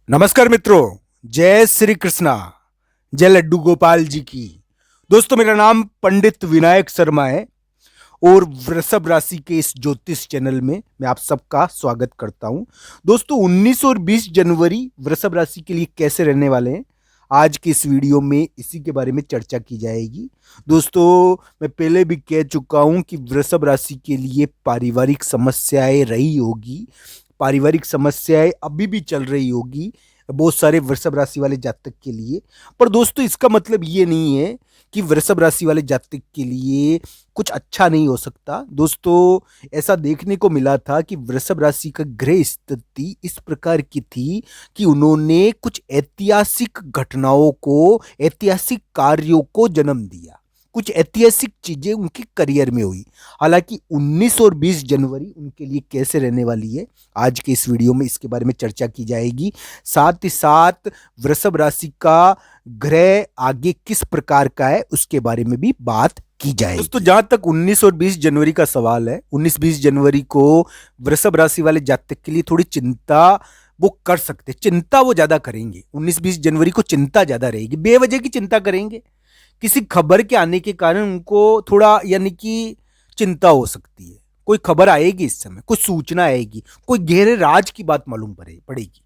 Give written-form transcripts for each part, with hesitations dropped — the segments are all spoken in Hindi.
नमस्कार मित्रों, जय श्री कृष्णा, जय लड्डू गोपाल जी की। दोस्तों, मेरा नाम पंडित विनायक शर्मा है और वृषभ राशि के इस ज्योतिष चैनल में मैं आप सबका स्वागत करता हूं। दोस्तों, 19 और 20 जनवरी वृषभ राशि के लिए कैसे रहने वाले हैं, आज की इस वीडियो में इसी के बारे में चर्चा की जाएगी। दोस्तों, मैं पहले भी कह चुका हूं कि वृषभ राशि के लिए पारिवारिक समस्याएं रही होगी, पारिवारिक समस्याएं अभी भी चल रही होगी बहुत सारे वृषभ राशि वाले जातक के लिए। पर दोस्तों, इसका मतलब ये नहीं है कि वृषभ राशि वाले जातक के लिए कुछ अच्छा नहीं हो सकता। दोस्तों, ऐसा देखने को मिला था कि वृषभ राशि का ग्रह स्थिति इस प्रकार की थी कि उन्होंने कुछ ऐतिहासिक घटनाओं को, ऐतिहासिक कार्यों को जन्म दिया, कुछ ऐतिहासिक चीजें उनके करियर में हुई। हालांकि 19 और 20 जनवरी उनके लिए कैसे रहने वाली है, आज के इस वीडियो में इसके बारे में चर्चा की जाएगी। साथ ही साथ वृषभ राशि का ग्रह आगे किस प्रकार का है उसके बारे में भी बात की जाएगी। दोस्तों, जहां तक 19 और 20 जनवरी का सवाल है, 19-20 जनवरी को वृषभ राशि वाले जातक के लिए थोड़ी चिंता वो कर सकते, चिंता वो ज्यादा करेंगे। 19-20 जनवरी को चिंता ज्यादा रहेगी, बेवजह की चिंता करेंगे। किसी खबर के आने के कारण उनको थोड़ा यानी कि चिंता हो सकती है। कोई खबर आएगी इस समय, कोई सूचना आएगी, कोई गहरे राज की बात मालूम पड़ेगी।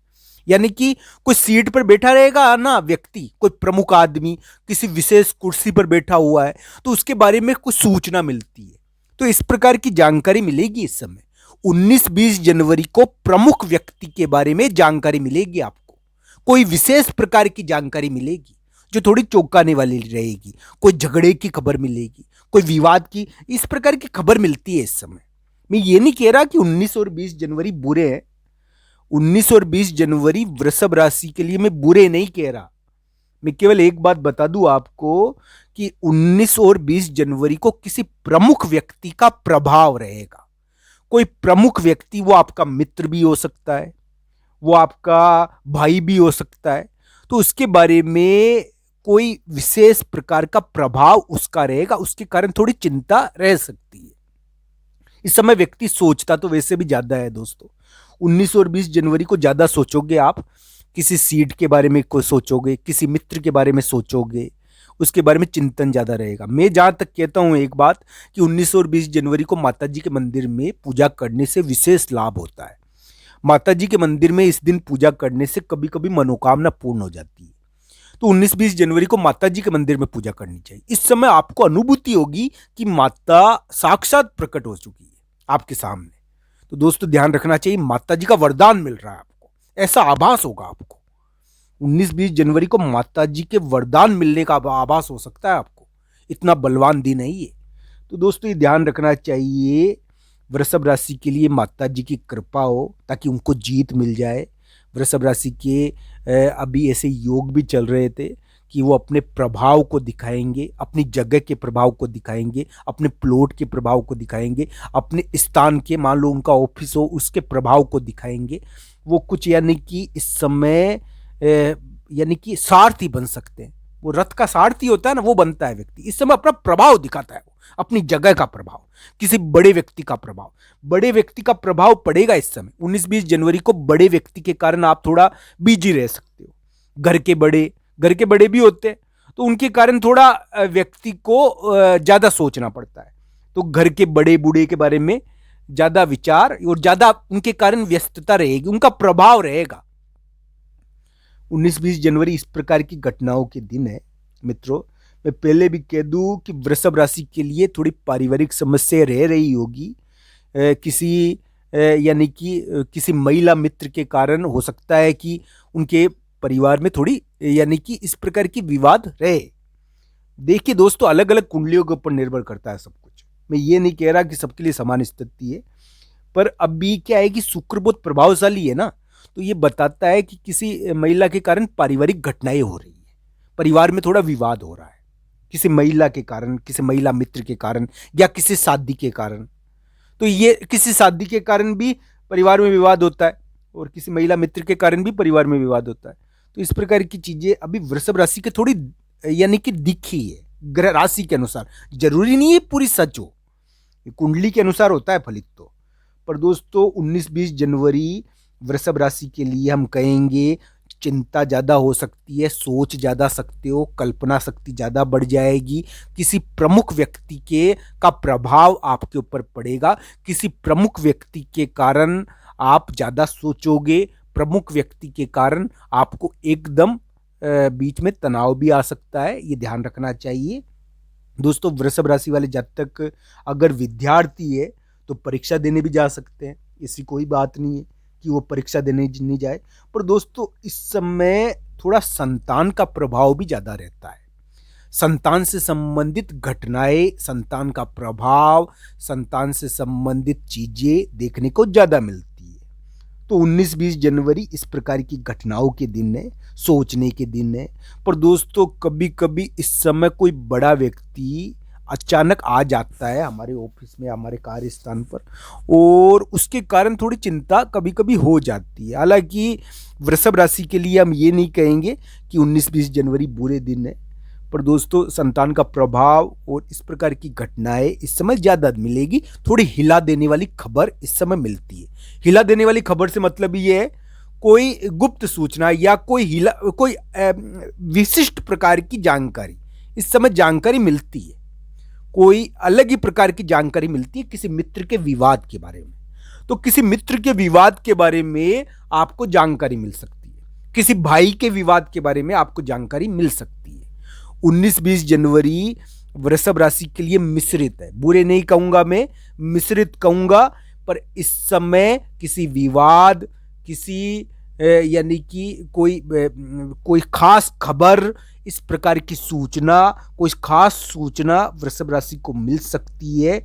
यानी कि कोई सीट पर बैठा रहेगा ना व्यक्ति, कोई प्रमुख आदमी किसी विशेष कुर्सी पर बैठा हुआ है, तो उसके बारे में कुछ सूचना मिलती है। तो इस प्रकार की जानकारी मिलेगी इस समय। 19-20 जनवरी को प्रमुख व्यक्ति के बारे में जानकारी मिलेगी आपको, कोई विशेष प्रकार की जानकारी मिलेगी जो थोड़ी चौंकाने वाली रहेगी। कोई झगड़े की खबर मिलेगी, कोई विवाद की, इस प्रकार की खबर मिलती है इस समय। मैं ये नहीं कह रहा कि 19 और 20 जनवरी बुरे हैं। 19 और 20 जनवरी वृषभ राशि के लिए मैं बुरे नहीं कह रहा। मैं केवल एक बात बता दूं आपको कि 19 और 20 जनवरी को किसी प्रमुख व्यक्ति का प्रभाव रहेगा। कोई प्रमुख व्यक्ति, वो आपका मित्र भी हो सकता है, वो आपका भाई भी हो सकता है, तो उसके बारे में कोई विशेष प्रकार का प्रभाव उसका रहेगा, उसके कारण थोड़ी चिंता रह सकती है। इस समय व्यक्ति सोचता तो वैसे भी ज्यादा है दोस्तों। 19 और 20 जनवरी को ज्यादा सोचोगे आप, किसी सीट के बारे में कोई सोचोगे, किसी मित्र के बारे में सोचोगे, उसके बारे में चिंतन ज्यादा रहेगा। मैं जहां तक कहता हूं एक बात कि 19 और 20 जनवरी को माता जी के मंदिर में पूजा करने से विशेष लाभ होता है। माता जी के मंदिर में इस दिन पूजा करने से कभी कभी मनोकामना पूर्ण हो जाती है। तो 19-20 जनवरी को माता जी के मंदिर में पूजा करनी चाहिए। इस समय आपको अनुभूति होगी कि माता साक्षात प्रकट हो चुकी है आपके सामने। तो दोस्तों, ध्यान रखना चाहिए, माता जी का वरदान मिल रहा है आपको, ऐसा आभास होगा आपको। 19-20 जनवरी को माता जी के वरदान मिलने का आभास हो सकता है आपको, इतना बलवान दिन है ये। तो दोस्तों, ये ध्यान रखना चाहिए, वृषभ राशि के लिए माता जी की कृपा हो ताकि उनको जीत मिल जाए। वृषभ राशि के अभी ऐसे योग भी चल रहे थे कि वो अपने प्रभाव को दिखाएंगे, अपनी जगह के प्रभाव को दिखाएंगे, अपने प्लॉट के प्रभाव को दिखाएंगे, अपने स्थान के, मान लो उनका ऑफिस हो उसके प्रभाव को दिखाएंगे। वो कुछ यानी कि इस समय यानी कि सारथी बन सकते हैं। वो रथ का सारथी होता है ना, वो बनता है व्यक्ति। इस समय अपना प्रभाव दिखाता है, वो अपनी जगह का प्रभाव, किसी बड़े व्यक्ति का प्रभाव, बड़े व्यक्ति का प्रभाव पड़ेगा इस समय। 19-20 जनवरी को बड़े व्यक्ति के कारण आप थोड़ा बिजी रह सकते हो। घर के बड़े भी होते हैं, तो उनके कारण थोड़ा व्यक्ति को ज्यादा सोचना पड़ता है। तो घर के बड़े बूढ़े के बारे में ज्यादा विचार और ज्यादा उनके कारण व्यस्तता रहेगी, उनका प्रभाव रहेगा। 19-20 जनवरी इस प्रकार की घटनाओं के दिन है मित्रों। मैं पहले भी कह दूं कि वृषभ राशि के लिए थोड़ी पारिवारिक समस्या रह रही होगी। किसी यानी कि किसी महिला मित्र के कारण हो सकता है कि उनके परिवार में थोड़ी यानी कि इस प्रकार की विवाद रहे। देखिए दोस्तों, अलग अलग कुंडलियों के ऊपर निर्भर करता है सब कुछ। मैं ये नहीं कह रहा कि सबके लिए समान स्थिति है, पर अभी क्या है कि शुक्र बहुत प्रभावशाली है ना, तो ये बताता है कि किसी महिला के कारण पारिवारिक घटनाएं हो रही है, परिवार में थोड़ा विवाद हो रहा है, किसी महिला के कारण, किसी महिला मित्र के कारण, या किसी शादी के कारण। तो ये किसी शादी के कारण भी परिवार में विवाद होता है और किसी महिला मित्र के कारण भी परिवार में विवाद होता है। तो इस प्रकार की चीजें अभी वृषभ राशि के थोड़ी यानी कि दिखी है ग्रह राशि के अनुसार। जरूरी नहीं है पूरी सच हो, कुंडली के अनुसार होता है फलित तो। पर दोस्तों, 19-20 जनवरी वृषभ राशि के लिए हम कहेंगे चिंता ज़्यादा हो सकती है, सोच ज़्यादा सकते हो, कल्पना शक्ति ज़्यादा बढ़ जाएगी। किसी प्रमुख व्यक्ति के का प्रभाव आपके ऊपर पड़ेगा। किसी प्रमुख व्यक्ति के कारण आप ज़्यादा सोचोगे। प्रमुख व्यक्ति के कारण आपको एकदम बीच में तनाव भी आ सकता है, ये ध्यान रखना चाहिए। दोस्तों, वृषभ राशि वाले जातक अगर विद्यार्थी है तो परीक्षा देने भी जा सकते हैं, ऐसी कोई बात नहीं है कि वो परीक्षा देने नहीं जाए। पर दोस्तों, इस समय थोड़ा संतान का प्रभाव भी ज़्यादा रहता है। संतान से संबंधित घटनाएं, संतान का प्रभाव, संतान से संबंधित चीज़ें देखने को ज़्यादा मिलती है। तो 19-20 जनवरी इस प्रकार की घटनाओं के दिन है, सोचने के दिन है। पर दोस्तों, कभी कभी इस समय कोई बड़ा व्यक्ति अचानक आ जाता है हमारे ऑफिस में, हमारे कार्यस्थान पर, और उसके कारण थोड़ी चिंता कभी कभी हो जाती है। हालांकि वृषभ राशि के लिए हम ये नहीं कहेंगे कि 19-20 जनवरी बुरे दिन है, पर दोस्तों, संतान का प्रभाव और इस प्रकार की घटनाएं इस समय ज़्यादा मिलेगी। थोड़ी हिला देने वाली खबर इस समय मिलती है। हिला देने वाली खबर से मतलब ये है, कोई गुप्त सूचना या कोई विशिष्ट प्रकार की जानकारी इस समय जानकारी मिलती है। कोई अलग ही प्रकार की जानकारी मिलती है किसी मित्र के विवाद के बारे में। तो किसी मित्र के विवाद के बारे में आपको जानकारी मिल सकती है, किसी भाई के विवाद के बारे में आपको जानकारी मिल सकती है। 19-20 जनवरी वृषभ राशि के लिए मिश्रित है, बुरे नहीं कहूंगा मैं, मिश्रित कहूंगा। पर इस समय किसी विवाद, किसी यानी कि कोई खास खबर, इस प्रकार की सूचना, कोई खास सूचना वृषभ राशि को मिल सकती है।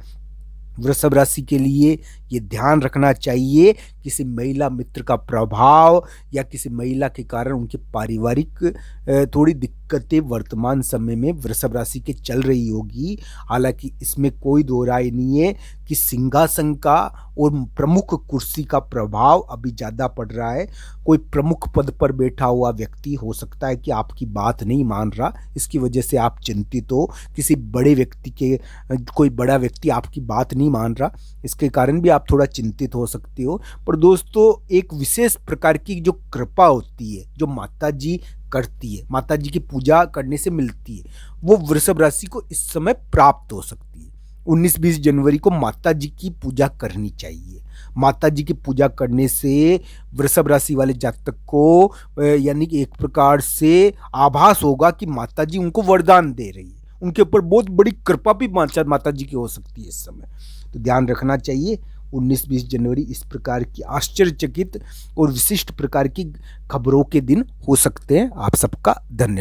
वृषभ राशि के लिए ये ध्यान रखना चाहिए, किसी महिला मित्र का प्रभाव या किसी महिला के कारण उनके पारिवारिक थोड़ी दिक्कतें वर्तमान समय में वृषभ राशि के चल रही होगी। हालांकि इसमें कोई दो राय नहीं है कि सिंहासन का और प्रमुख कुर्सी का प्रभाव अभी ज़्यादा पड़ रहा है। कोई प्रमुख पद पर बैठा हुआ व्यक्ति हो सकता है कि आपकी बात नहीं मान रहा, इसकी वजह से आप चिंतित हो। किसी बड़े व्यक्ति के कोई बड़ा व्यक्ति आपकी बात नहीं मान रहा, इसके कारण भी आप थोड़ा चिंतित हो सकते हो। पर दोस्तों, एक विशेष प्रकार की जो कृपा होती है, जो माता जी करती है, माता जी की पूजा करने से मिलती है, वो वृषभ राशि को इस समय प्राप्त हो सकती है। 19-20 जनवरी को माता जी की पूजा करनी चाहिए। माता जी की पूजा करने से वृषभ राशि वाले जातक को यानी कि एक प्रकार से आभास होगा कि माता जी उनको वरदान दे रही है, उनके ऊपर बहुत बड़ी कृपा भी माता जी की हो सकती है इस समय। तो ध्यान रखना चाहिए। 19-20 जनवरी इस प्रकार की आश्चर्यचकित और विशिष्ट प्रकार की खबरों के दिन हो सकते हैं। आप सबका धन्यवाद।